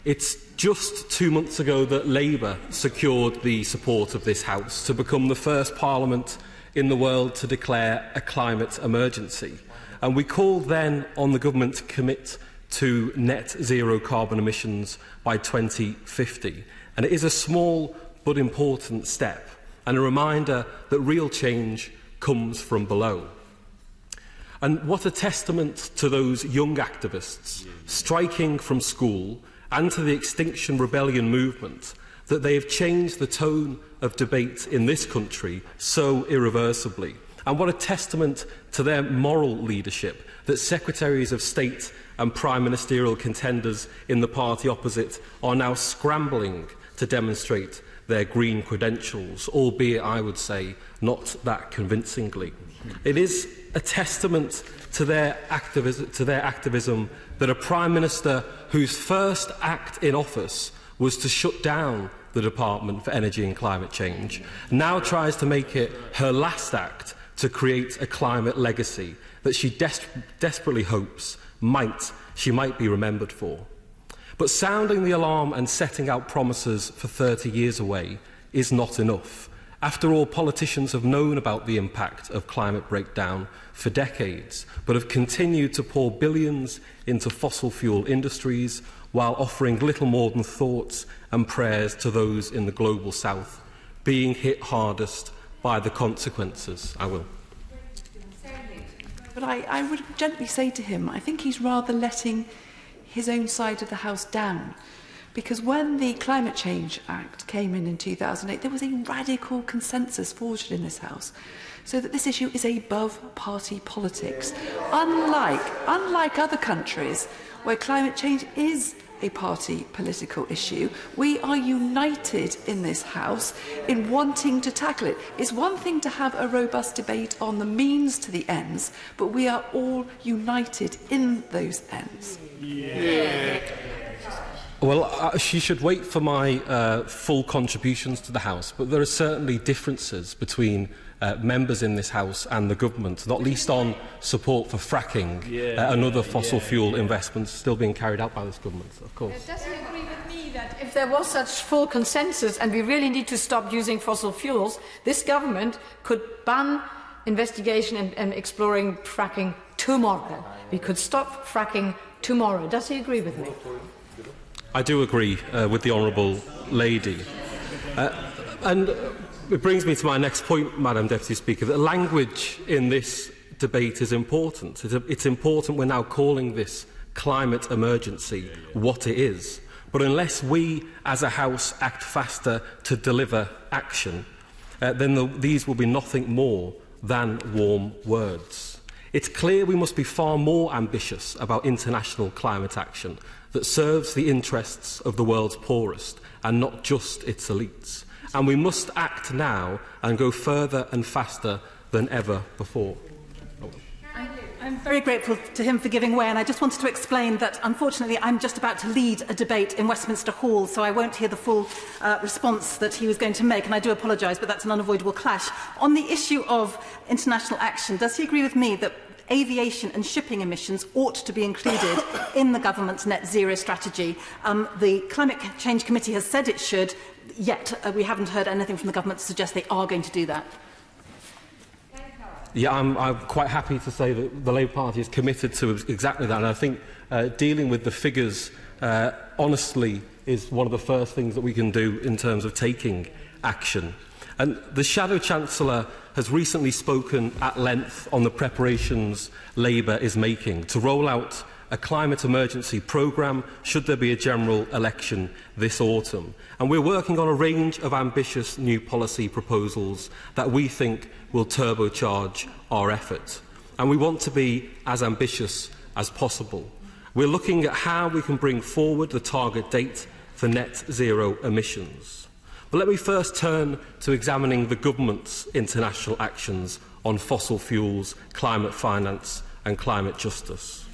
It's just 2 months ago that Labour secured the support of this House to become the first Parliament in the world to declare a climate emergency. And we called then on the government to commit to net zero carbon emissions by 2050. And it is a small but important step, and a reminder that real change comes from below. And what a testament to those young activists striking from school and to the Extinction Rebellion movement that they have changed the tone of debate in this country so irreversibly. And what a testament to their moral leadership that Secretaries of State and Prime Ministerial contenders in the party opposite are now scrambling to demonstrate their green credentials, albeit, I would say, not that convincingly. It is a testament to their activism that a Prime Minister whose first act in office was to shut down the Department for Energy and Climate Change now tries to make it her last act to create a climate legacy that she desperately hopes she might be remembered for. But sounding the alarm and setting out promises for 30 years away is not enough. After all, politicians have known about the impact of climate breakdown for decades, but have continued to pour billions into fossil fuel industries while offering little more than thoughts and prayers to those in the global south being hit hardest by the consequences. I will. But I would gently say to him, I think he's rather letting his own side of the House down. Because when the Climate Change Act came in 2008, there was a radical consensus forged in this House, so that this issue is above party politics. Unlike other countries where climate change is a party political issue, we are united in this House in wanting to tackle it. It's one thing to have a robust debate on the means to the ends, but we are all united in those ends. Yeah. Well, she should wait for my full contributions to the House, but there are certainly differences between members in this House and the government, not least on support for fracking and other fossil fuel investments still being carried out by this government, of course. Does he agree with me that if there was such full consensus and we really need to stop using fossil fuels, this government could ban investigation and exploring fracking tomorrow? We could stop fracking tomorrow. Does he agree with me? I do agree with the Honourable Lady. And it brings me to my next point, Madam Deputy Speaker, that language in this debate is important. It's important we're now calling this climate emergency what it is. But unless we, as a House, act faster to deliver action, then these will be nothing more than warm words. It's clear we must be far more ambitious about international climate action that serves the interests of the world's poorest and not just its elites. And we must act now and go further and faster than ever before. I'm very grateful to him for giving way, and I just wanted to explain that, unfortunately, I'm just about to lead a debate in Westminster Hall, so I won't hear the full response that he was going to make, and I do apologise, but that's an unavoidable clash. On the issue of international action, does he agree with me that aviation and shipping emissions ought to be included in the government's net zero strategy? The Climate Change Committee has said it should, yet we haven't heard anything from the government to suggest they are going to do that. Yeah, I'm quite happy to say that the Labour Party is committed to exactly that. And I think dealing with the figures honestly is one of the first things that we can do in terms of taking action. And the Shadow Chancellor has recently spoken at length on the preparations Labour is making to roll out a climate emergency programme should there be a general election this autumn. And we're working on a range of ambitious new policy proposals that we think will turbocharge our effort. And we want to be as ambitious as possible. We're looking at how we can bring forward the target date for net zero emissions. But let me first turn to examining the government's international actions on fossil fuels, climate finance and climate justice.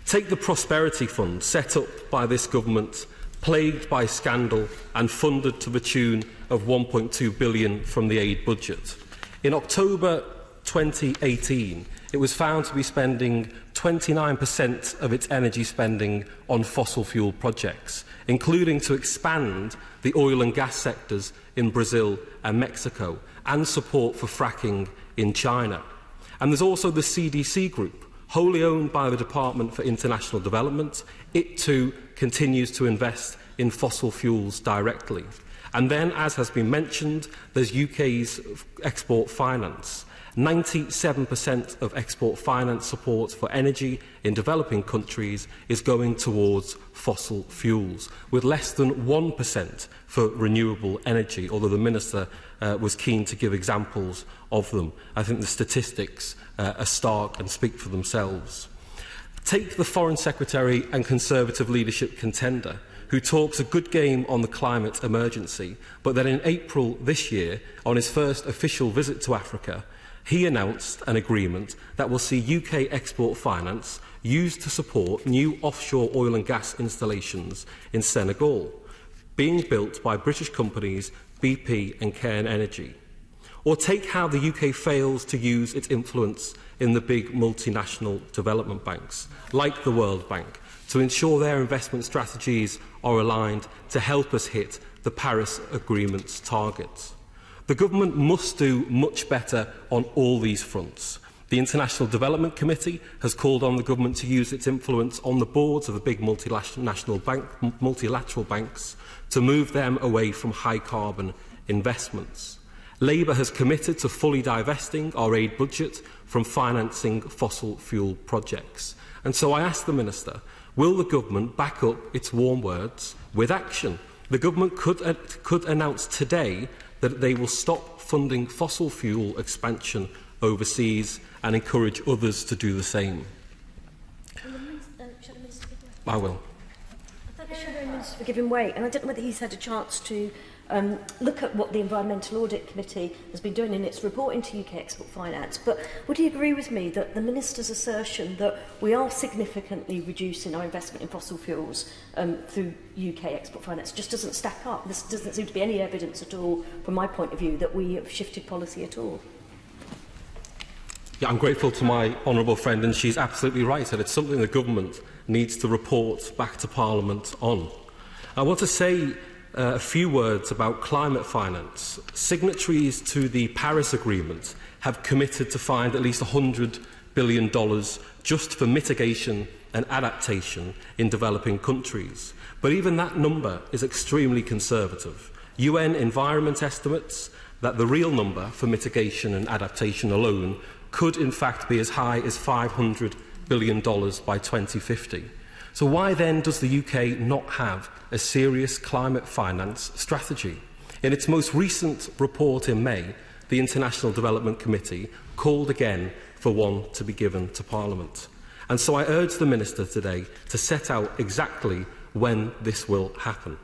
Take the Prosperity Fund set up by this government, plagued by scandal and funded to the tune of £1.2 billion from the aid budget. In October 2018, it was found to be spending 29% of its energy spending on fossil fuel projects, including to expand the oil and gas sectors in Brazil and Mexico, and support for fracking in China. And there's also the CDC Group, wholly owned by the Department for International Development. It too continues to invest in fossil fuels directly. And then, as has been mentioned, there's UK's export finance. 97% of export finance support for energy in developing countries is going towards fossil fuels, with less than 1% for renewable energy, although the Minister was keen to give examples of them. I think the statistics are stark and speak for themselves. Take the Foreign Secretary and Conservative leadership contender, who talks a good game on the climate emergency, but then in April this year, on his first official visit to Africa, he announced an agreement that will see UK export finance used to support new offshore oil and gas installations in Senegal, being built by British companies BP and Cairn Energy. Or take how the UK fails to use its influence in the big multinational development banks, like the World Bank, to ensure their investment strategies are aligned to help us hit the Paris Agreement's targets. The government must do much better on all these fronts. The International Development Committee has called on the government to use its influence on the boards of the big multilateral banks to move them away from high-carbon investments. Labour has committed to fully divesting our aid budget from financing fossil fuel projects. And so I ask the Minister, will the government back up its warm words with action? The government could announce today that they will stop funding fossil fuel expansion overseas and encourage others to do the same. I will. I thought the Shadow Minister for giving way, and I don't know whether he's had a chance to look at what the Environmental Audit Committee has been doing in its report into UK export finance, but would he agree with me that the Minister's assertion that we are significantly reducing our investment in fossil fuels through UK export finance just doesn't stack up? There doesn't seem to be any evidence at all, from my point of view, that we have shifted policy at all. Yeah, I'm grateful to my honourable friend, and she's absolutely right that it's something the government needs to report back to Parliament on. I want to say a few words about climate finance. Signatories to the Paris Agreement have committed to find at least $100 billion just for mitigation and adaptation in developing countries. But even that number is extremely conservative. UN Environment estimates that the real number for mitigation and adaptation alone could in fact be as high as $500 billion by 2050. So why then does the UK not have a serious climate finance strategy? In its most recent report in May, the International Development Committee called again for one to be given to Parliament. And so I urge the Minister today to set out exactly when this will happen.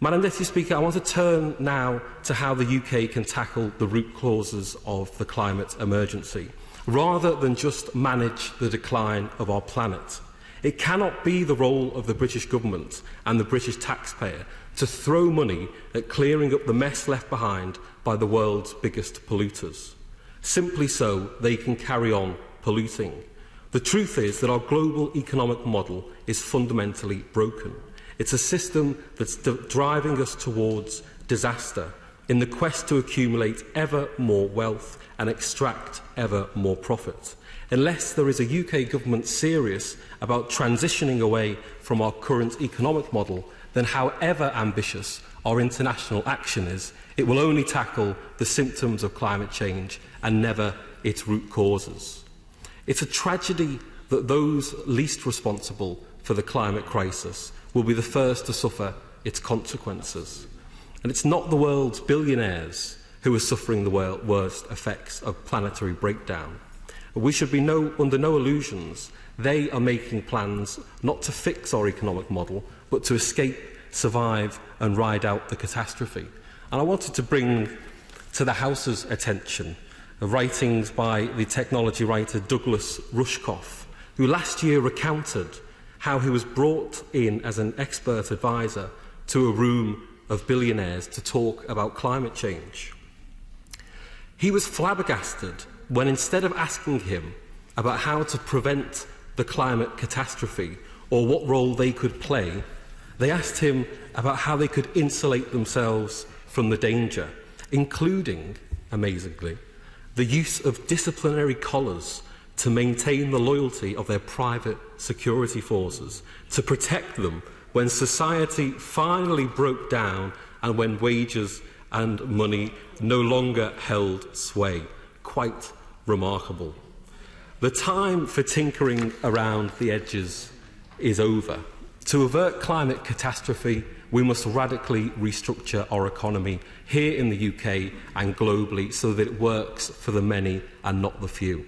Madam Deputy Speaker, I want to turn now to how the UK can tackle the root causes of the climate emergency, rather than just manage the decline of our planet. It cannot be the role of the British government and the British taxpayer to throw money at clearing up the mess left behind by the world's biggest polluters. Simply so, they can carry on polluting. The truth is that our global economic model is fundamentally broken. It's a system that's driving us towards disaster in the quest to accumulate ever more wealth and extract ever more profit. Unless there is a UK government serious about transitioning away from our current economic model, then however ambitious our international action is, it will only tackle the symptoms of climate change and never its root causes. It's a tragedy that those least responsible for the climate crisis will be the first to suffer its consequences. And it's not the world's billionaires who are suffering the worst effects of planetary breakdown. We should be under no illusions. They are making plans not to fix our economic model, but to escape, survive and ride out the catastrophe. And I wanted to bring to the House's attention writings by the technology writer Douglas Rushkoff, who last year recounted how he was brought in as an expert advisor to a room of billionaires to talk about climate change. He was flabbergasted when, instead of asking him about how to prevent the climate catastrophe or what role they could play, they asked him about how they could insulate themselves from the danger, including, amazingly, the use of disciplinary collars to maintain the loyalty of their private security forces, to protect them when society finally broke down and when wages and money no longer held sway. Quite remarkable. The time for tinkering around the edges is over. To avert climate catastrophe, we must radically restructure our economy here in the UK and globally so that it works for the many and not the few.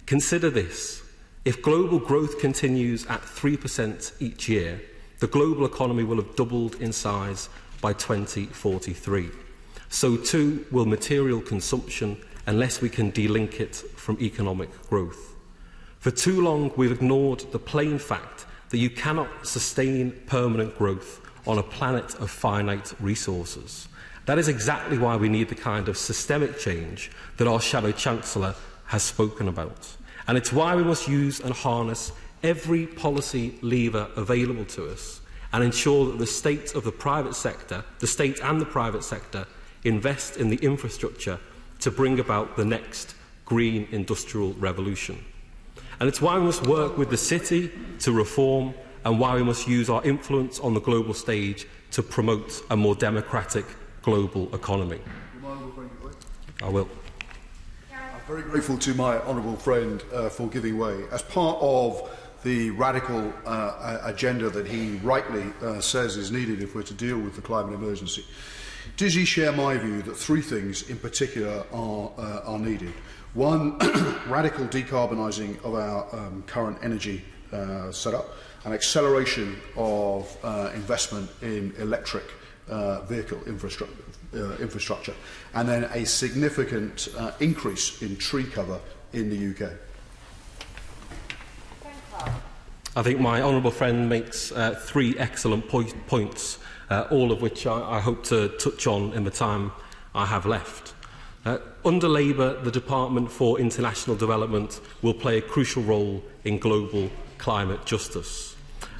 Consider this. If global growth continues at 3% each year, the global economy will have doubled in size by 2043. So too will material consumption unless we can delink it from economic growth. For too long, we've ignored the plain fact that you cannot sustain permanent growth on a planet of finite resources. That is exactly why we need the kind of systemic change that our Shadow Chancellor has spoken about. And it's why we must use and harness every policy lever available to us and ensure that the state and the private sector invest in the infrastructure to bring about the next green industrial revolution. And it's why we must work with the city to reform and why we must use our influence on the global stage to promote a more democratic global economy. I will. I'm very grateful to my honourable friend for giving way. As part of the radical agenda that he rightly says is needed if we're to deal with the climate emergency, does he share my view that three things in particular are needed? One, radical decarbonising of our current energy setup, an acceleration of investment in electric vehicle infrastructure, and then a significant increase in tree cover in the UK. I think my honourable friend makes three excellent points, all of which I hope to touch on in the time I have left. Under Labour, the Department for International Development will play a crucial role in global climate justice.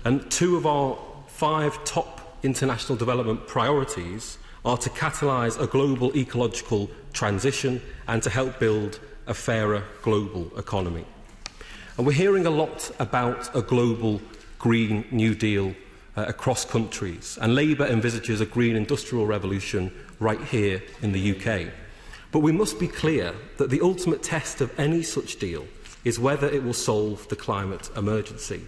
And two of our 5 top international development priorities are to catalyse a global ecological transition and to help build a fairer global economy. And we're hearing a lot about a global Green New Deal across countries, and Labour envisages a green industrial revolution right here in the UK. But we must be clear that the ultimate test of any such deal is whether it will solve the climate emergency,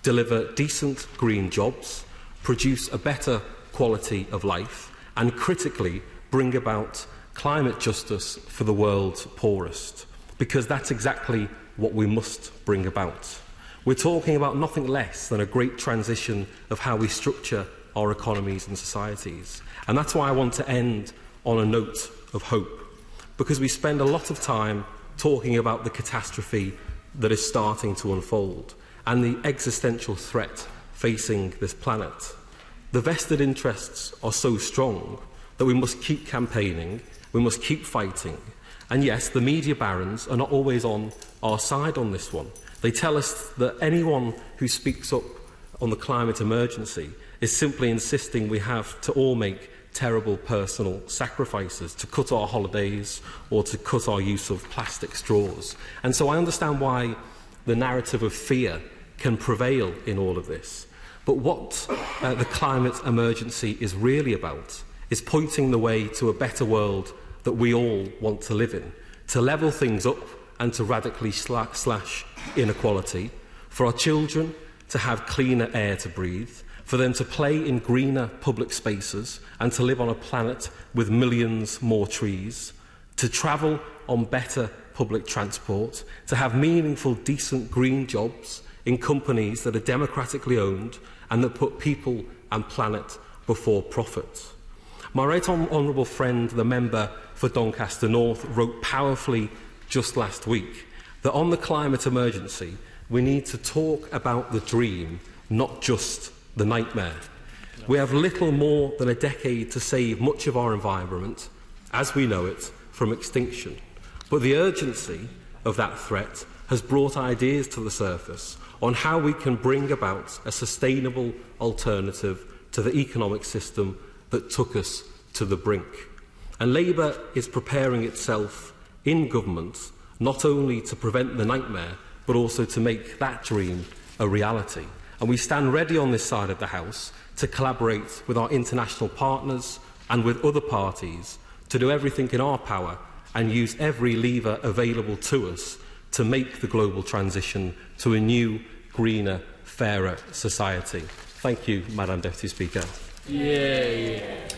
deliver decent green jobs, produce a better quality of life, and critically bring about climate justice for the world's poorest. Because that's exactly what we must bring about. We're talking about nothing less than a great transition of how we structure our economies and societies. And that's why I want to end on a note of hope. Because we spend a lot of time talking about the catastrophe that is starting to unfold and the existential threat facing this planet. The vested interests are so strong that we must keep campaigning, we must keep fighting. And yes, the media barons are not always on our side on this one. They tell us that anyone who speaks up on the climate emergency is simply insisting we have to all make terrible personal sacrifices to cut our holidays or to cut our use of plastic straws. And so I understand why the narrative of fear can prevail in all of this. But what the climate emergency is really about is pointing the way to a better world that we all want to live in, to level things up and to radically slash inequality, for our children to have cleaner air to breathe, for them to play in greener public spaces and to live on a planet with millions more trees, to travel on better public transport, to have meaningful, decent green jobs in companies that are democratically owned and that put people and planet before profit. My right honourable friend, the member for Doncaster North, wrote powerfully just last week that on the climate emergency, we need to talk about the dream, not just the nightmare. We have little more than a decade to save much of our environment, as we know it, from extinction. But the urgency of that threat has brought ideas to the surface on how we can bring about a sustainable alternative to the economic system that took us to the brink. And Labour is preparing itself in government not only to prevent the nightmare, but also to make that dream a reality. And we stand ready on this side of the House to collaborate with our international partners and with other parties to do everything in our power and use every lever available to us to make the global transition to a new, greener, fairer society. Thank you, Madam Deputy Speaker. Yeah.